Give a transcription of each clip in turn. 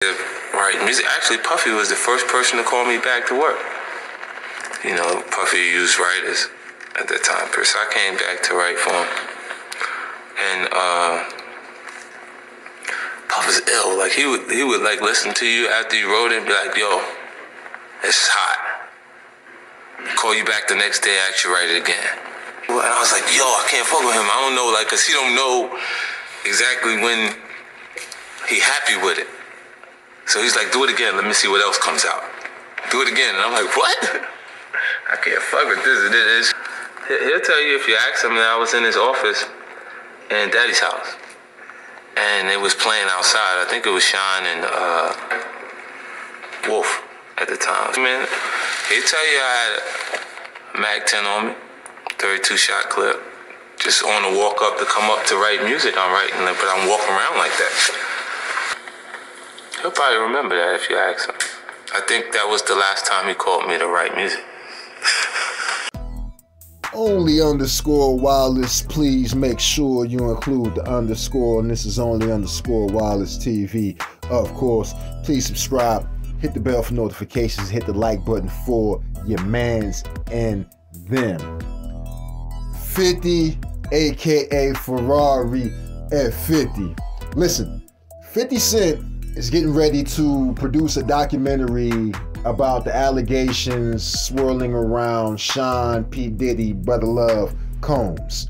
Write music. Actually, Puffy was the first person to call me back to work. You know, Puffy used writers at that time. So I came back to write for him. And Puff was ill. Like he would like listen to you after you wrote it and be like, yo, it's hot. Call you back the next day, ask you write it again. And I was like, yo, I can't fuck with him. I don't know, like, cause he don't know exactly when he happy with it. So he's like, do it again. Let me see what else comes out. Do it again. And I'm like, what? I can't fuck with this. He'll tell you if you ask him that I was in his office in Daddy's house. And it was playing outside. I think it was Sean and Wolf at the time. Man, he'll tell you I had a Mac 10 on me, 32 shot clip. Just on the walk up to come up to write music I'm writing, but I'm walking around like that. He'll probably remember that if you ask him. I think that was the last time he called me to write music. Only underscore Wallace, please make sure you include the underscore, and this is only underscore Wallace TV. Of course, please subscribe, hit the bell for notifications, hit the like button for your mans and them. 50, aka Ferrari at 50. Listen, 50 Cent is getting ready to produce a documentary about the allegations swirling around Sean P. Diddy, Brother Love Combs.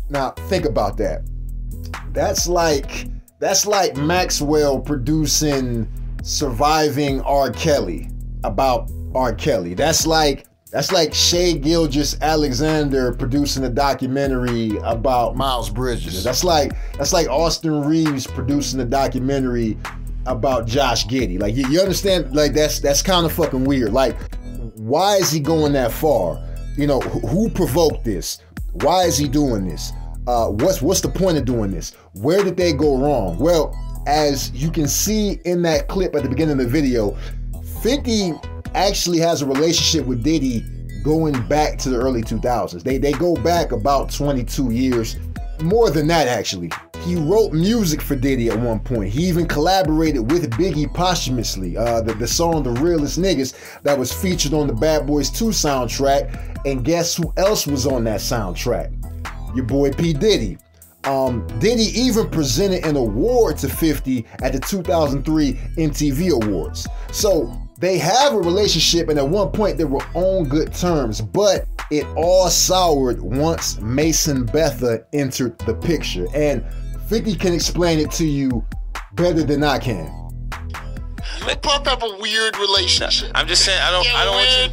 Now, think about that. That's like Maxwell producing Surviving R. Kelly about R. Kelly. That's like 𝐥𝐤𝐤𝐤 producing a documentary about Miles Bridges. That's like Austin Reeves producing a documentary about Josh Giddey. Like, you understand? Like, that's kind of fucking weird. Like, why is he going that far? You know, who provoked this? Why is he doing this? What's the point of doing this? Where did they go wrong? Well, as you can see in that clip at the beginning of the video, 50 actually has a relationship with Diddy going back to the early 2000s. They go back about 22 years. More than that, actually. He wrote music for Diddy at one point. He even collaborated with Biggie posthumously. The song The Realest Niggas that was featured on the Bad Boys 2 soundtrack. And guess who else was on that soundtrack? Your boy P. Diddy. Diddy even presented an award to 50 at the 2003 MTV Awards. So they have a relationship, and at one point they were on good terms, but it all soured once Mason Betha entered the picture. And 50 can explain it to you better than I can. You and Puff have a weird relationship. I'm just saying, I don't want you.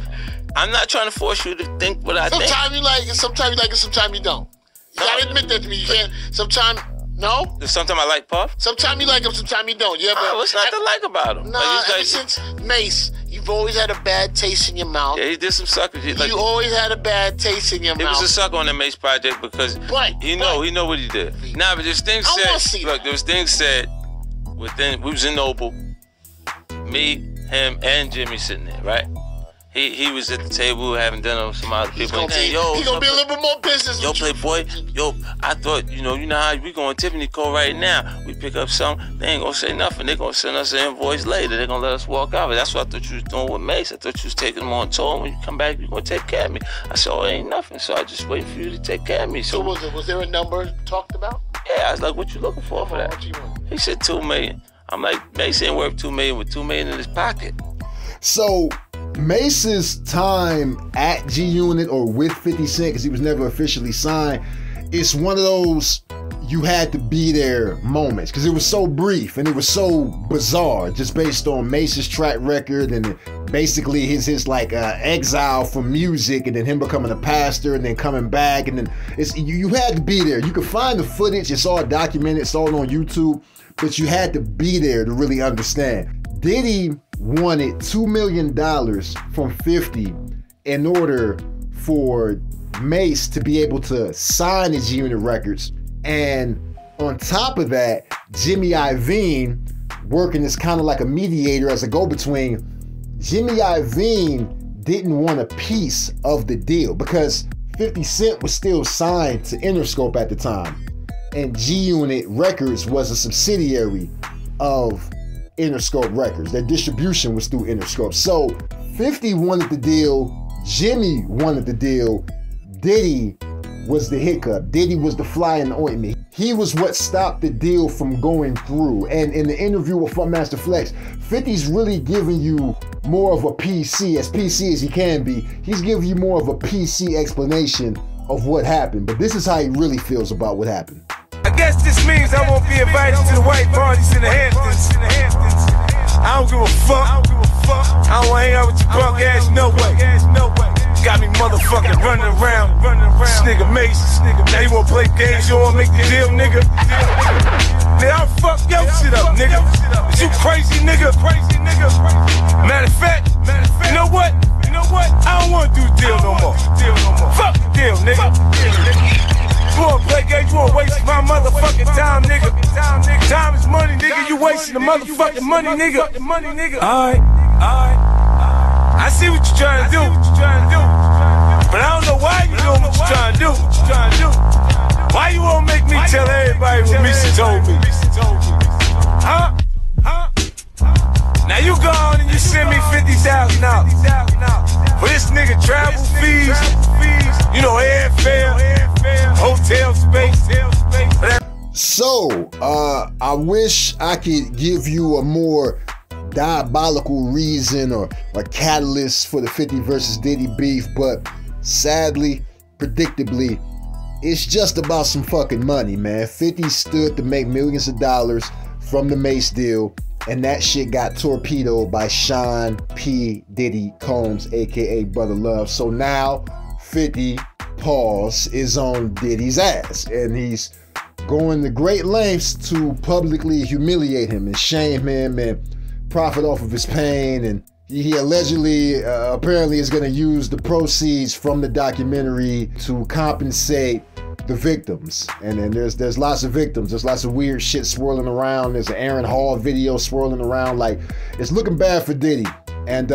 I'm not trying to force you to think what I think. Sometimes you like it, sometimes you like it, sometimes you don't. You gotta admit that to me. You can't. Sometimes, no. Sometimes I like Puff. Sometimes you like him, sometimes you don't. Yeah, but what's not to like about him? Nah, ever since Mace, you've always had a bad taste in your mouth. Yeah, he did some sucker shit. You always had a bad taste in your mouth. He was a sucker on the Mace project because he know what he did. Nah, but there's things said. Look, there was things said within. We was in Noble, me, him, and Jimmy sitting there, right? He was at the table having dinner with some other people. He's gonna be a little bit more business. Yo, Playboy, yo, I thought, you know how we going to Tiffany Co. right now. We pick up something, they ain't gonna say nothing. They gonna send us an invoice later. They gonna let us walk out. That's what I thought you was doing with Mace. I thought you was taking him on tour. When you come back, you gonna take care of me. I said, oh, it ain't nothing. So I just waiting for you to take care of me. So was there a number talked about? Yeah, I was like, what you looking for that? What you want? He said $2 million. I'm like, Mace ain't worth $2 million with $2 million in his pocket. So Mace's time at G-Unit or with 50 Cent, because he was never officially signed, it's one of those you had to be there moments, because it was so brief and it was so bizarre, just based on Mace's track record and basically his like exile from music, and then him becoming a pastor and then coming back, and then you had to be there. You could find the footage, it's all documented, it's all on YouTube, but you had to be there to really understand. Diddy wanted $2 million from 50 in order for Mace to be able to sign his G-Unit records. And on top of that, Jimmy Iovine working as kind of like a mediator, as a go-between. Jimmy Iovine didn't want a piece of the deal because 50 Cent was still signed to Interscope at the time. And G-Unit Records was a subsidiary of Interscope Records. Their distribution was through Interscope. So 50 wanted the deal, Jimmy wanted the deal, Diddy was the hiccup. Diddy was the fly in the ointment. He was what stopped the deal from going through. And in the interview with Funkmaster Flex, 50's really giving you more of a PC as he can be. He's giving you more of a PC explanation of what happened. But this is how he really feels about what happened. I guess this means I won't be invited to the white parties in the Hamptons. I don't give a fuck. I don't want to hang out with your punk ass, no way. Got me motherfucking running around. This nigga Mace. Now you wanna play games, you wanna make the deal, nigga? Nigga, I'll fuck your shit up, nigga. Is you crazy, nigga? Matter of fact, you know what? I don't wanna do the deal no more. Fuck the deal, nigga. You wanna play games, you wanna waste my motherfucking time, nigga. Time is money, nigga. You wasting the motherfucking money, nigga. Alright. I see what you're trying to do. But I don't know why you doing what you're trying to do. Why you won't make me tell everybody what Misha told me? Huh? Now you go on and you send me $50,000 for this nigga travel fees, you know, airfare, hotel space. So, I wish I could give you a more diabolical reason or catalyst for the 50 versus Diddy beef, but sadly, predictably, it's just about some fucking money, man. 50 stood to make millions of dollars from the Mace deal, and that shit got torpedoed by Sean P. Diddy Combs, aka Brother Love. So now 50 pause is on Diddy's ass, and he's going to great lengths to publicly humiliate him and shame him and profit off of his pain. And he allegedly, apparently is going to use the proceeds from the documentary to compensate the victims. And then there's lots of victims. There's lots of weird shit swirling around. There's an Aaron Hall video swirling around. Like, it's looking bad for Diddy. And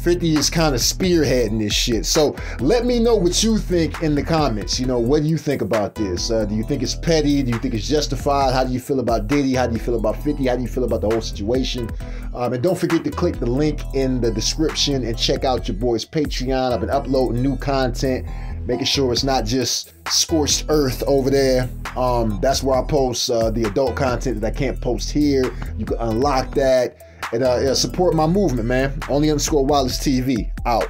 50 is kind of spearheading this shit. So let me know what you think in the comments. You know, what do you think about this? Do you think it's petty? Do you think it's justified? How do you feel about Diddy? How do you feel about 50? How do you feel about the whole situation? And don't forget to click the link in the description and check out your boy's Patreon. I've been uploading new content, making sure it's not just scorched earth over there. That's where I post the adult content that I can't post here. You can unlock that and support my movement, man. _Wallace TV. Out.